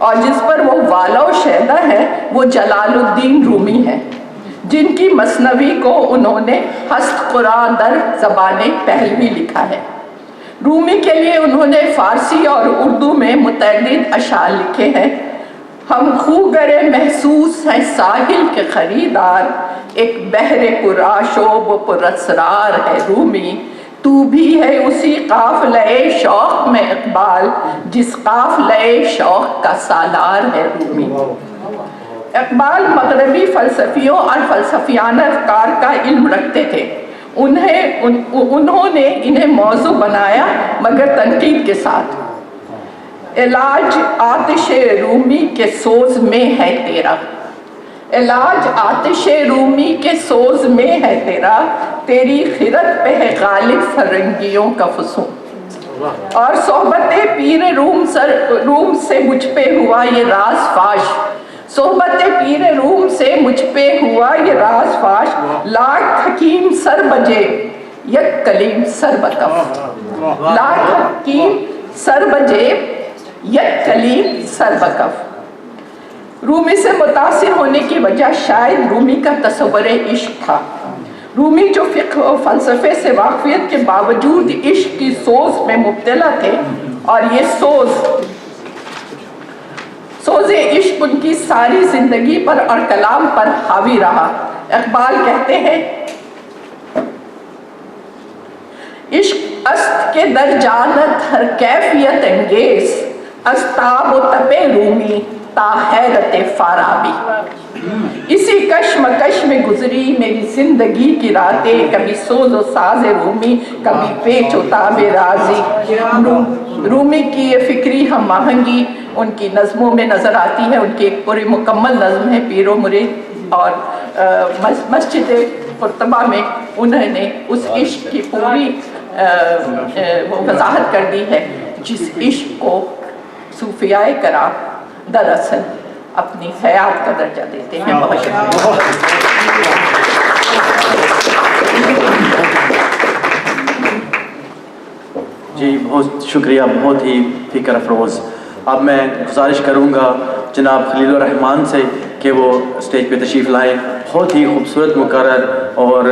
اور جس پر وہ والا و شیدا ہے وہ جلال الدین رومی ہے، جن کی مثنوی کو انہوں نے ہست قرآن در زبان پہلوی لکھا ہے۔ رومی کے لیے انہوں نے فارسی اور اردو میں متعدد اشعار لکھے ہیں۔ ہم خوگرے محسوس ہیں ساحل کے خریدار، ایک بحر پرآشوب و پراسرار ہے رومی، تو بھی ہے اسی قافلے شوق میں اقبال، جس قافلے شوق کا سالار ہے رومی۔ اقبال مغربی فلسفیوں اور فلسفیانہ افکار کا علم رکھتے تھے۔ انہوں نے انہیں موضوع بنایا مگر تنقید کے ساتھ۔ علاج آتش رومی کے سوز میں ہے تیرا، علاج آتش رومی کے سوز میں ہے تیرا، تیری خرد پہ ہے غالب فرنگیوں کا فسون، اور صحبت پیر روم سے مجھ پہ ہوا یہ راز فاش، صحبت پیر روم سے مجھ پہ ہوا یہ راز فاش، لاکھ حکیم سر بجے یک کلیم سر بکف، لاکھ حکیم سر بجے یک کلیم سر بکف۔ رومی سے متاثر ہونے کی وجہ شاید رومی کا تصور عشق تھا۔ رومی جو فقہ و فلسفے سے واقفیت کے باوجود عشق کی سوز میں مبتلا تھے، اور یہ سوز عشق ان کی ساری زندگی پر اور کلام پر حاوی رہا۔ اقبال کہتے ہیں، عشق است کے در جانت ہر کیفیت انگیز، استاب و تپ رومی تا حیرت فارابی۔ اسی کشمکش میں گزری میری زندگی کی راتیں، کبھی سوز و ساز رومی، کبھی پیچ و تاب رازی۔ رومی کی یہ فکری ہم آہنگی ان کی نظموں میں نظر آتی ہے۔ ان کی ایک پوری مکمل نظم ہے پیر و مرید، اور مسجد قرطبہ میں انہوں نے اس عشق کی پوری وضاحت کر دی ہے، جس عشق کو صوفیاء کرام دراصل اپنی حیات کا درجہ دیتے ہیں۔ بہت شکریہ۔ جی بہت شکریہ، بہت ہی فکر افروز۔ اب میں گزارش کروں گا جناب خلیل الرحمان سے کہ وہ اسٹیج پہ تشریف لائیں۔ بہت ہی خوبصورت مقرر اور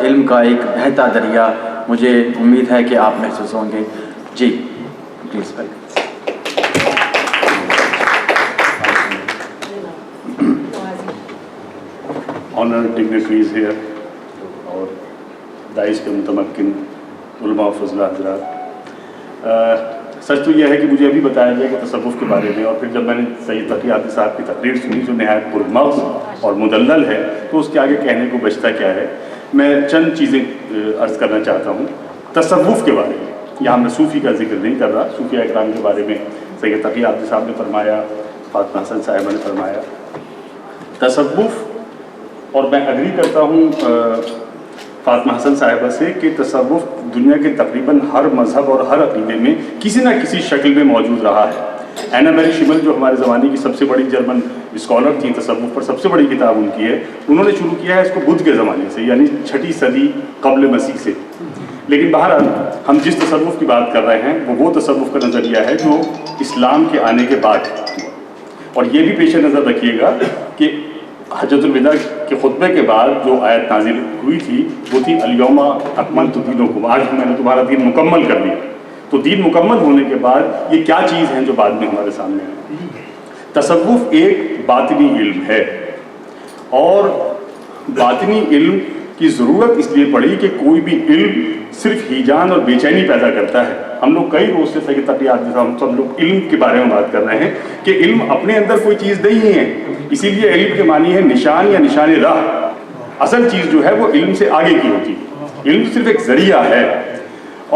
علم کا ایک بہتا دریا مجھے امید ہے کہ آپ محسوس ہوں گے۔ جی please welcome. Honored dignitaries here اور دائش کے متمکن علماء و فضلہ حضرات، سچ تو یہ ہے کہ مجھے ابھی بتایا گیا کہ تصوف کے بارے میں، اور پھر جب میں نے سید تقی عابدی صاحب کی تقریر سنی جو نہایت پرمغز اور مدلل ہے، تو اس کے آگے کہنے کو بچتا کیا ہے۔ میں چند چیزیں عرض کرنا چاہتا ہوں تصوف کے بارے میں۔ یہاں میں صوفی کا ذکر نہیں کر رہا، صوفیاء اکرام کے بارے میں سید تقی عابدی صاحب نے فرمایا، فاطمہ حسن صاحبہ نے فرمایا تصوف، اور میں اگری کرتا ہوں فاطمہ حسن صاحبہ سے کہ تصوف دنیا کے تقریباً ہر مذہب اور ہر عقیدے میں کسی نہ کسی شکل میں موجود رہا ہے۔ اینا میری شمل جو ہمارے زمانے کی سب سے بڑی جرمن اسکالر تھی، تصوف پر سب سے بڑی کتاب ان کی ہے، انہوں نے شروع کیا ہے اس کو بدھ کے زمانے سے، یعنی 6 صدی قبل مسیح سے۔ لیکن بہرحال ہم جس تصوف کی بات کر رہے ہیں وہ تصوف کا نظریہ ہے جو اسلام کے آنے کے بعد ہوا۔ اور یہ بھی پیش نظر رکھیے گا کہ حجۃ الوداع کے خطبے کے بعد جو آیت نازل ہوئی تھی وہ تھی الیوم اکملت دینکم، آج میں نے تمہارا دین مکمل کر دیا۔ تو دین مکمل ہونے کے بعد یہ کیا چیز ہیں جو بعد میں ہمارے سامنے ہے؟ تصوف ایک باطنی علم ہے، اور باطنی علم کی ضرورت اس لیے پڑی کہ کوئی بھی علم صرف ہیجان اور بے چینی پیدا کرتا ہے۔ ہم لوگ کئی روز سے سید تقی عابدی صاحب سب لوگ علم کے بارے میں بات کر رہے ہیں کہ علم اپنے اندر کوئی چیز نہیں ہے، اسی لیے علم کے معنی ہے نشان یا نشان راہ۔ اصل چیز جو ہے وہ علم سے آگے کی ہوتی ہے، علم صرف ایک ذریعہ ہے۔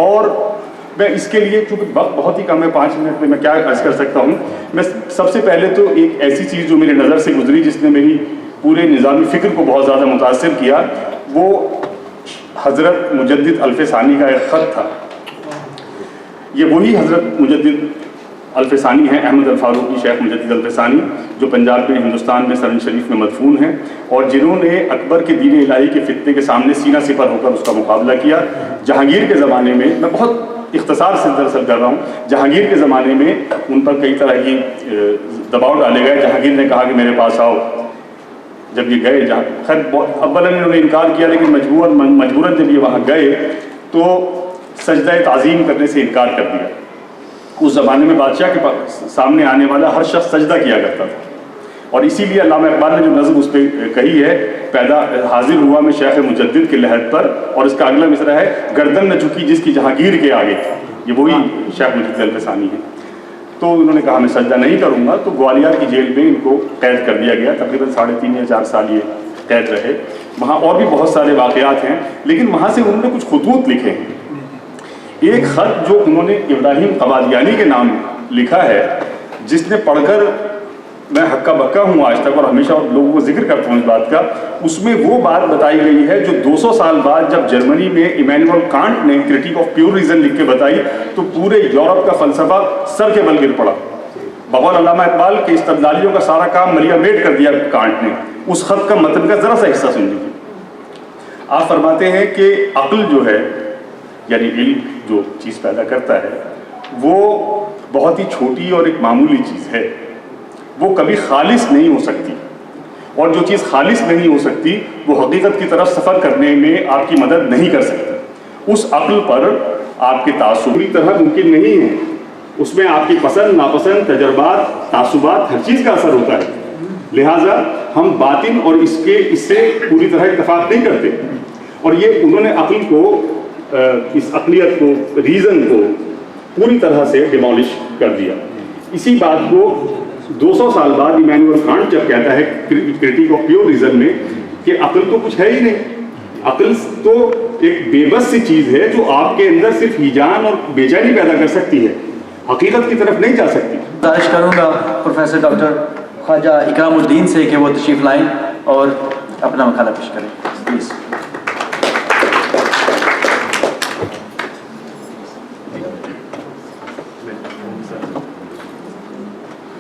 اور میں اس کے لیے چونکہ وقت بہت ہی کم ہے، 5 منٹ میں کیا عرض کر سکتا ہوں۔ میں سب سے پہلے تو ایک ایسی چیز جو میرے نظر سے گزری جس نے میری پورے نظامی فکر کو بہت زیادہ متاثر کیا، وہ حضرت مجدد الفسانی کا ایک خط تھا۔ یہ وہی حضرت مجدد الفسانی ہیں، احمد الفاروقی شیخ مجدد الفسانی، جو پنجاب میں ہندوستان میں سرن شریف میں مدفون ہیں، اور جنہوں نے اکبر کے دین الہی کے فتنے کے سامنے سینہ سپر ہو کر اس کا مقابلہ کیا۔ جہانگیر کے زمانے میں بہت اختصار سے دراصل کر رہا ہوں، جہانگیر کے زمانے میں ان پر کئی طرح کی دباؤ ڈالے گئے. جہانگیر نے کہا کہ میرے پاس آؤ. جب یہ گئے خیر اولا انہوں نے انکار کیا، لیکن مجبوراً جب یہ وہاں گئے تو سجدہ تعظیم کرنے سے انکار کر دیا. اس زمانے میں بادشاہ کے سامنے آنے والا ہر شخص سجدہ کیا کرتا تھا، اور اسی لیے علامہ اقبال نے جو نظم اس پہ کہی ہے، پیدا حاضر ہوا میں شیخ مجدد کے لحد پر، اور اس کا اگلا مصرع ہے گردن نہ جھکی جس کی جہانگیر کے آگے. یہ وہی شیخ مجدد الفسانی ہے. تو انہوں نے کہا میں سجدہ نہیں کروں گا، تو گوالیار کی جیل میں ان کو قید کر دیا گیا. تقریباً 3.5 یا 4 سال یہ قید رہے. وہاں اور بھی بہت سارے واقعات ہیں، لیکن وہاں سے انہوں نے کچھ خطوط لکھے ہیں. ایک خط جو انہوں نے ابراہیم قبادیانی کے نام لکھا ہے، جس نے پڑھ کر میں ہکا بکا ہوں آج تک، اور ہمیشہ لوگوں کو ذکر کرتا ہوں اس بات کا. اس میں وہ بات بتائی گئی ہے جو 200 سال بعد جب جرمنی میں ایمینول کانٹ نے کرٹیک آف پیور ریزن لکھ کے بتائی تو پورے یورپ کا فلسفہ سر کے بل گر پڑا. بقول علامہ اقبال کے استدلالیوں کا سارا کام ملیا میٹ کر دیا کانٹ نے. اس خط کا متن کا ذرا سا حصہ سن لیجیے. آپ فرماتے ہیں کہ عقل جو ہے، یعنی علم جو چیز پیدا کرتا ہے، وہ بہت ہی چھوٹی اور ایک معمولی چیز ہے. وہ کبھی خالص نہیں ہو سکتی، اور جو چیز خالص نہیں ہو سکتی وہ حقیقت کی طرف سفر کرنے میں آپ کی مدد نہیں کر سکتی. اس عقل پر آپ کے تعصب پوری طرح ممکن نہیں ہے. اس میں آپ کی پسند ناپسند، تجربات، تعصبات، ہر چیز کا اثر ہوتا ہے. لہٰذا ہم باطن اور اس سے پوری طرح اتفاق نہیں کرتے. اور یہ انہوں نے عقل کو، اس عقلیت کو، ریزن کو پوری طرح سے ڈیمولش کر دیا. اسی بات کو 200 سال بعد ایمینول کانٹ جب کہتا ہے کرٹیک آف پیور ریزن میں کہ عقل تو کچھ ہے ہی نہیں، عقل تو ایک بے بس سی چیز ہے جو آپ کے اندر صرف ہیجان اور بے چینی پیدا کر سکتی ہے، حقیقت کی طرف نہیں جا سکتی. گزارش کروں گا پروفیسر ڈاکٹر خواجہ اکرام الدین سے کہ وہ تشریف لائیں اور اپنا مقالہ پیش کریں. پلیز.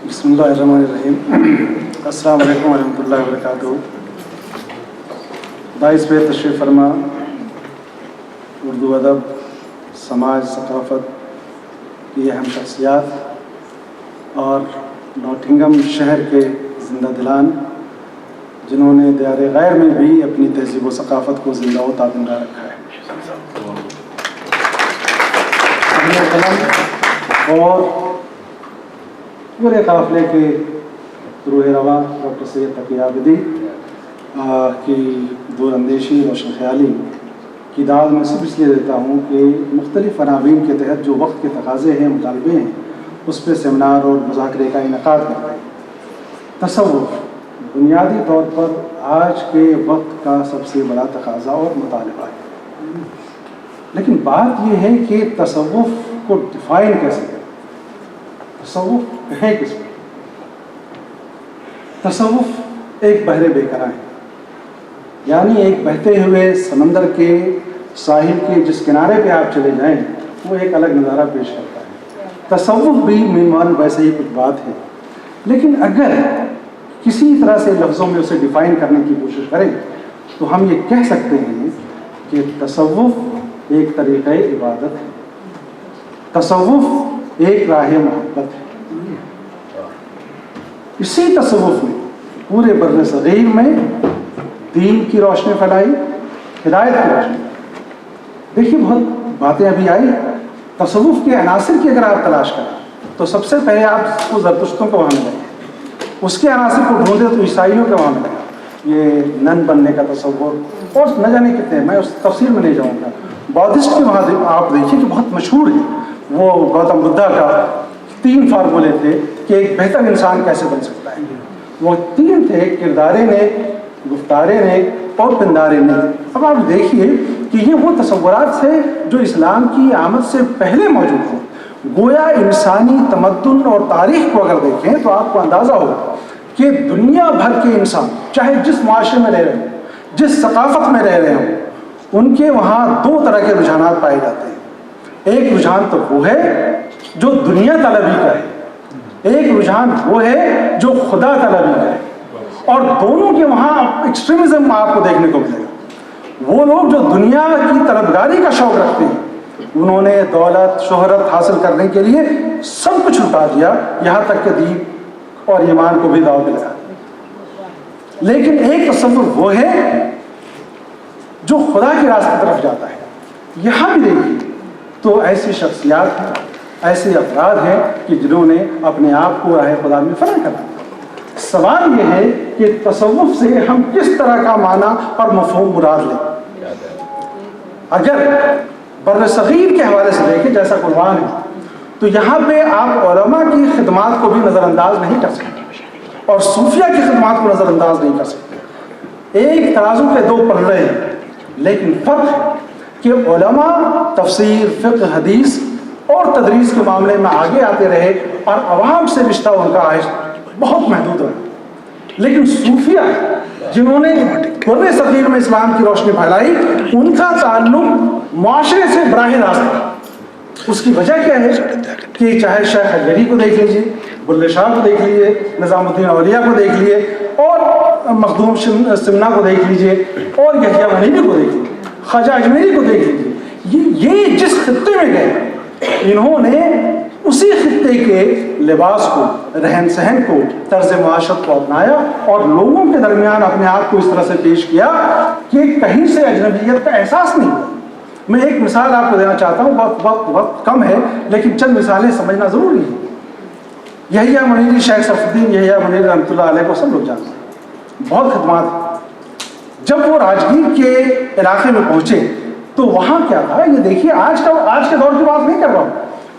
بسم اللہ الرحمن الرحیم. السلام علیکم ورحمۃ اللہ وبرکاتہ. دائز پہ تشریف فرما اردو ادب، سماج، ثقافت کی اہم شخصیات اور نوٹنگم شہر کے زندہ دلان، جنہوں نے دیار غیر میں بھی اپنی تہذیب و ثقافت کو زندہ و تابندہ رکھا ہے. اپنے قلم اور پورے قافلے کے روح رواں ڈاکٹر سید تقی عابدی کی دور اندیشی، روشن خیالی کی داد میں صرف اس لیے دیتا ہوں کہ مختلف عناوین کے تحت جو وقت کے تقاضے ہیں، مطالبے ہیں، اس پہ سیمینار اور مذاکرے کا انعقاد کرتے ہیں. تصوف بنیادی طور پر آج کے وقت کا سب سے بڑا تقاضا اور مطالبہ ہے. لیکن بات یہ ہے کہ تصوف کو ڈیفائن کیسے کریں، تصوف ہے کس میں. تصوف ایک بحر بے کرا ہے، یعنی ایک بہتے ہوئے سمندر کے ساحل کے جس کنارے پہ آپ چلے جائیں وہ ایک الگ نظارہ پیش کرتا ہے. تصوف بھی عنوان ویسے ہی کچھ بات ہے، لیکن اگر کسی طرح سے لفظوں میں اسے ڈیفائن کرنے کی کوشش کریں تو ہم یہ کہہ سکتے ہیں کہ تصوف ایک طریقہ عبادت ہے، تصوف ایک راہ محبت ہے. اسی تصوف نے پورے بر صغیر میں دین کی روشنی پھیلائی، ہدایت کی روشنی. دیکھیے بہت باتیں ابھی آئی. تصوف کے عناصر کی اگر آپ تلاش کریں تو سب سے پہلے آپ کو زرتشتوں کو وہاں ملیں گے، اس کے عناصر کو ڈھونڈیں تو عیسائیوں کے وہاں ملیں گے. یہ نن بننے کا تصور اور نہ جانے کتنے، میں اس تفصیل میں نہیں جاؤں گا. بودھسٹ کے وہاں آپ دیکھیے کہ بہت مشہور ہے. وہ گوتم بدھا کا 3 فارمولے تھے کہ ایک بہتر انسان کیسے بن سکتا ہے. وہ 3 تھے: کردارے نیک، گفتارے نیک اور پندارے نیک. اب آپ دیکھیے کہ یہ وہ تصورات تھے جو اسلام کی آمد سے پہلے موجود تھے. گویا انسانی تمدن اور تاریخ کو اگر دیکھیں تو آپ کو اندازہ ہوگا کہ دنیا بھر کے انسان چاہے جس معاشرے میں رہ رہے ہوں، جس ثقافت میں رہ رہے ہوں، ان کے وہاں 2 طرح کے رجحانات پائے جاتے ہیں. ایک رجحان تو وہ ہے جو دنیا طلبی کا ہے، ایک رجحان وہ ہے جو خدا طلبی کا ہے. اور دونوں کے وہاں ایکسٹریمزم آپ کو دیکھنے کو ملے گا. وہ لوگ جو دنیا کی طلبگاری کا شوق رکھتے ہیں انہوں نے دولت شہرت حاصل کرنے کے لیے سب کچھ لٹا دیا، یہاں تک کہ دین اور ایمان کو بھی داؤ پہ لگا دیا۔ لیکن ایک تصور وہ ہے جو خدا کے راستے کی طرف جاتا ہے۔ یہاں بھی دیکھیے تو ایسی شخصیات ہیں، ایسے افراد ہیں کہ جنہوں نے اپنے آپ کو راہ خدا میں فنا کرا۔ سوال یہ ہے کہ تصوف سے ہم کس طرح کا معنی اور مفہوم مراد لیں۔ اگر بر صغیر کے حوالے سے دیکھیں جیسا قرآن ہے تو یہاں پہ آپ علماء کی خدمات کو بھی نظر انداز نہیں کر سکتے اور صوفیہ کی خدمات کو نظر انداز نہیں کر سکتے۔ ایک ترازو کے دو پلڑے ہیں، لیکن فرق ہے کہ علماء تفسیر، فقہ، حدیث اور تدریس کے معاملے میں آگے آتے رہے اور عوام سے رشتہ ان کا بہت محدود رہا۔ لیکن صوفیہ جنہوں نے بر صغیر میں اسلام کی روشنی پھیلائی، ان کا تعلق معاشرے سے براہ راست ہے۔ اس کی وجہ کیا ہے کہ چاہے شیخ حجویری کو دیکھ لیجیے، بلے شاہ کو دیکھ لیجیے، نظام الدین اولیاء کو دیکھ لیجیے، اور مخدوم سمنا کو دیکھ لیجیے، اور یحییٰ منیری کو دیکھ لیجیے، خواجہ اجمیری کو دیکھ لیجیے، یہ جس خطے میں گئے انہوں نے اسی خطے کے لباس کو، رہن سہن کو، طرز معاشرت کو اپنایا اور لوگوں کے درمیان اپنے آپ کو اس طرح سے پیش کیا کہ کہیں سے اجنبیت کا احساس نہیں ہوا۔ میں ایک مثال آپ کو دینا چاہتا ہوں، وقت کم ہے لیکن چند مثالیں سمجھنا ضروری ہے۔ یحییٰ منیری، شیخ صفی الدین یحییٰ منیری رحمۃ اللہ علیہ کو سب لوگ جانتے ہیں، بہت خدمات ہیں۔ جب وہ راجگیر کے علاقے میں پہنچے تو وہاں کیا تھا، یہ دیکھیے آج کے دور کی بات نہیں کر رہا ہوں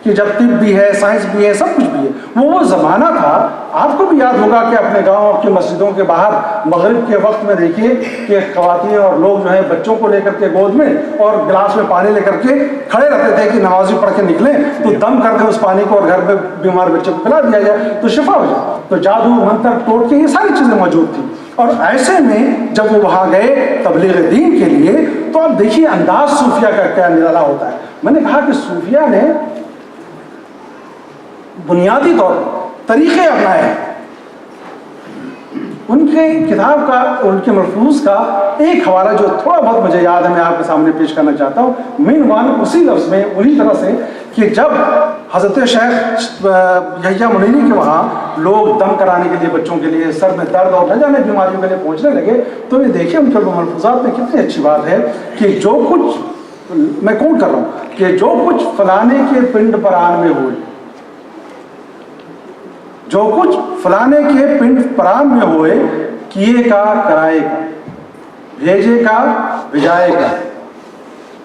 کہ جب طب بھی ہے، سائنس بھی ہے، سب کچھ بھی ہے، وہ زمانہ تھا۔ آپ کو بھی یاد ہوگا کہ اپنے گاؤں کی مسجدوں کے باہر مغرب کے وقت میں دیکھیے کہ خواتین اور لوگ جو ہیں بچوں کو لے کر کے گود میں اور گلاس میں پانی لے کر کے کھڑے رہتے تھے کہ نمازی پڑھ کے نکلیں تو دم کر دیں اس پانی کو اور گھر میں بیمار بچے کو پلا دیا جائے تو شفا ہو جائے۔ تو جادو، منتر، ٹوٹکے، یہ ساری چیزیں موجود تھیں۔ اور ایسے میں جب وہ وہاں گئے تبلیغ دین کے لیے تو اب دیکھیے انداز صوفیہ کا کیا نرالا ہوتا ہے۔ میں نے کہا کہ صوفیہ نے بنیادی طور پر طریقے اپنائے ہیں۔ ان کے کتاب کا، ان کے ملفوظ کا ایک حوالہ جو تھوڑا بہت مجھے یاد ہے میں آپ کے سامنے پیش کرنا چاہتا ہوں، مین وان اسی لفظ میں انہی طرح سے کہ جب حضرت شیخ یحییٰ منیری کے وہاں لوگ دم کرانے کے لیے بچوں کے لیے سر میں درد اور نہ جانے بیماریوں کے لیے پہنچنے لگے تو یہ دیکھیے ان کے ملفوظات میں کتنی اچھی بات ہے کہ جو کچھ میں کوٹ کر رہا ہوں کہ جو کچھ فلانے کے پنڈ پران میں ہوئے، جو کچھ فلانے کے پنڈ پران میں ہوئے، کیے کا کرائے کا، بھیجے کا بھجائے کا،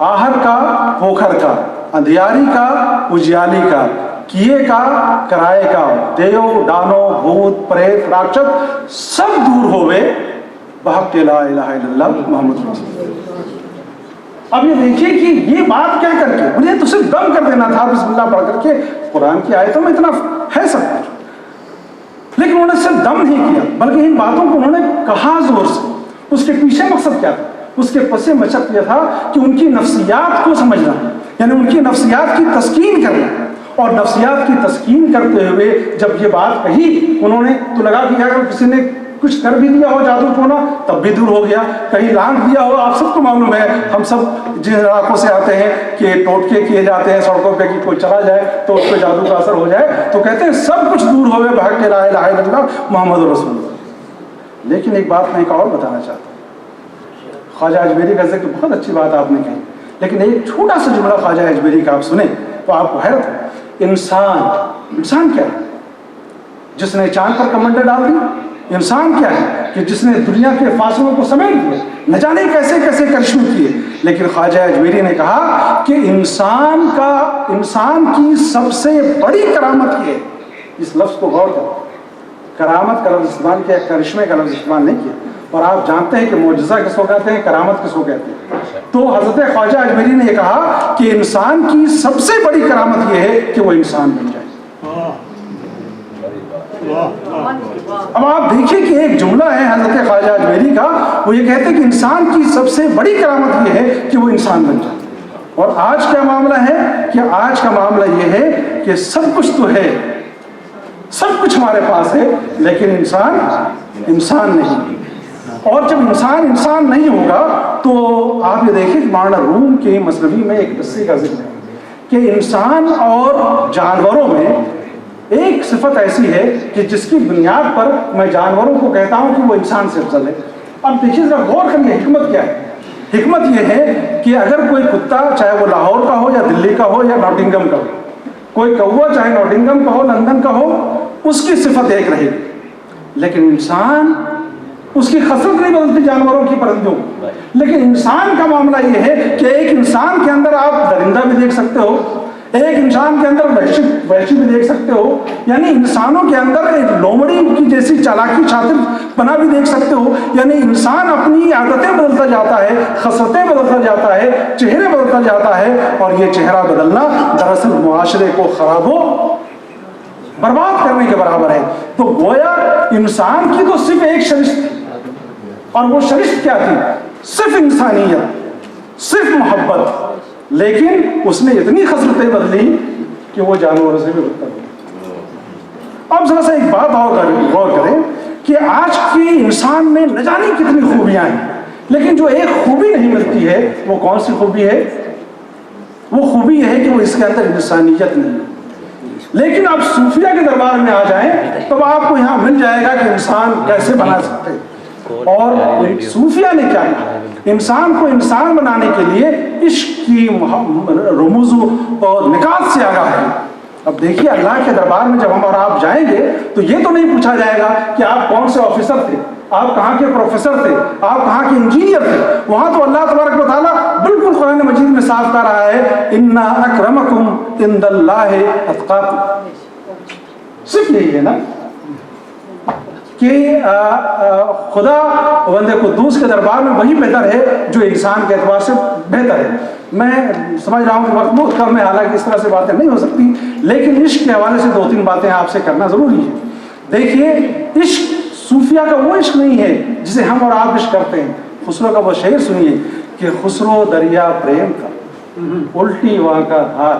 آہر کا پوکھر کا، اندھیاری کا اجیالی کا، کیے کا کرائے کا، دیو ڈانو بھوت پریت راکشت سب دور ہوئے بحق لا الہ الا اللہ محمد رسول اللہ۔ اب یہ دیکھیے کہ یہ بات کیا کر کے انہیں تو صرف دم کر دینا تھا بسم اللہ پڑھ کر کے، قرآن کی آیتوں میں اتنا ہے سب کچھ، لیکن انہوں نے صرف دم نہیں کیا بلکہ ان باتوں کو انہوں نے کہا زور سے۔ اس کے پیچھے مقصد کیا تھا؟ اس کے پس منظر یہ تھا کہ ان کی نفسیات کو سمجھنا، یعنی ان کی نفسیات کی تسکین کرنا، اور نفسیات کی تسکین کرتے ہوئے جب یہ بات کہی انہوں نے تو لگا کہ اگر کسی نے کچھ کر بھی دیا ہو جادو ٹونا تب بھی دور ہو گیا، کہیں لانگ دیا ہو، آپ سب کو معلوم ہے، ہم سب جن علاقوں سے آتے ہیں کہ ٹوٹکے کیے جاتے ہیں سڑکوں پہ کہ کوئی چلا جائے تو اس پہ جادو کا اثر ہو جائے، تو کہتے ہیں سب کچھ دور ہوئے بحق لا الہ الا اللہ محمد رسول اللہ۔ لیکن ایک بات میں ایک اور بتانا چاہتا ہوں، خواجہ اجمیری کا ذکر بہت اچھی بات آپ نے کہی، لیکن ایک چھوٹا سا جملہ خواجہ اجمیری کا آپ سنیں تو آپ کو حیرت ہے۔ انسان کیا ہے؟ جس نے چاند پر کمنڈل ڈال دی؟ انسان کیا ہے؟ کہ جس نے دنیا کے فاصلوں کو سمیٹ دیا، نہ جانے کیسے کیسے کرشمے کیے۔ لیکن خواجہ اجمیری نے کہا کہ انسان کی سب سے بڑی کرامت یہ ہے، اس لفظ کو غور کرو، کرامت کا لفظ استعمال کیا، کرشمے کا لفظ استعمال نہیں کیا۔ اور آپ جانتے ہیں کہ معجزہ کس کو کہتے ہیں، کرامت کس کو کہتے ہیں۔ تو حضرت خواجہ اجمیری نے یہ کہا کہ انسان کی سب سے بڑی کرامت یہ ہے کہ وہ انسان بن جائے۔ اب آپ دیکھیں کہ ایک جملہ ہے حضرت خواجہ اجمیری کا، وہ یہ کہتے ہیں کہ انسان کی سب سے بڑی کرامت یہ ہے کہ وہ انسان بن جائے۔ اور آج کیا معاملہ ہے کہ آج کا معاملہ یہ ہے کہ سب کچھ تو ہے، سب کچھ ہمارے پاس ہے، لیکن انسان نہیں۔ اور جب انسان نہیں ہوگا تو آپ یہ دیکھیں کہ مولانا روم کے مثنوی میں ایک قصے کا ذکر ہے۔ کہ انسان اور جانوروں میں ایک صفت ایسی ہے کہ جس کی بنیاد پر میں جانوروں کو کہتا ہوں کہ وہ انسان سے افضل ہے۔ اب دیکھیے ذرا غور کریے حکمت کیا ہے۔ حکمت یہ ہے کہ اگر کوئی کتا چاہے وہ لاہور کا ہو یا دلی کا ہو یا ناٹنگم کا ہو، کوئی کوا چاہے ناٹنگم کا ہو لندن کا ہو، اس کی صفت ایک رہے گی، لیکن انسان اس کی خصلت نہیں بدلتی جانوروں کی پرندوں۔ لیکن انسان کا معاملہ یہ ہے کہ ایک انسان کے اندر آپ درندہ بھی دیکھ سکتے ہو، ایک انسان کے اندر وحشی بھی دیکھ سکتے ہو، یعنی انسانوں کے اندر ایک لومڑی کی جیسی چالاکی شاطر پنا بھی دیکھ سکتے ہو۔ یعنی انسان اپنی عادتیں بدلتا جاتا ہے، خصلتیں بدلتا جاتا ہے، چہرے بدلتا جاتا ہے، اور یہ چہرہ بدلنا دراصل معاشرے کو خراب ہو برباد کرنے کے برابر ہے۔ تو گویا انسان کی تو صرف ایک شرشت تھی، اور وہ شرشت کیا تھی؟ صرف انسانیت، صرف محبت، لیکن اس نے اتنی خصلتیں بدلی کہ وہ جانوروں سے بھی بدتر ہو۔ اب ذرا سا ایک بات اور غور کریں کہ آج کے انسان میں نہ جانے کتنی خوبیاں ہیں، لیکن جو ایک خوبی نہیں ملتی ہے وہ کون سی خوبی ہے؟ وہ خوبی یہ ہے کہ وہ اس کے اندر انسانیت نہیں ہے۔ لیکن آپ صوفیہ کے دربار میں آ جائیں تب آپ کو یہاں مل جائے گا کہ انسان کیسے بنا سکتے ہیں۔ اور صوفیہ نے کیا کہا؟ انسان کو انسان بنانے کے لیے عشق کی رموز اور نکات سے آگاہ ہے۔ اب دیکھیے اللہ کے دربار میں جب ہم اور آپ جائیں گے تو یہ تو نہیں پوچھا جائے گا کہ آپ کون سے آفیسر تھے، آپ کہاں کے پروفیسر تھے، آپ کہاں کے انجینئر تھے۔ وہاں تو اللہ تبارک و تعالیٰ بالکل قرآن مجید میں صاف کہہ رہا ہے اِنَّ أَكْرَمَكُمْ عِندَ اللَّهِ أَتْقَاكُمْ۔ صرف یہی ہے نا کہ خدا بندے قدوس کے دربار میں وہی بہتر ہے جو انسان کے اعتبار سے بہتر ہے۔ میں سمجھ رہا ہوں کہ وقت بہت کم ہے، حالانکہ اس طرح سے باتیں نہیں ہو سکتی، لیکن عشق کے حوالے سے 2-3 باتیں آپ سے کرنا ضروری ہے۔ دیکھیے عشق صوفیہ کا وہ عشق نہیں ہے جسے ہم اور آپ عشق کرتے ہیں۔ خسرو کا وہ شعر سنیے کہ خسرو دریا پریم کا الٹی وہاں کا دھار۔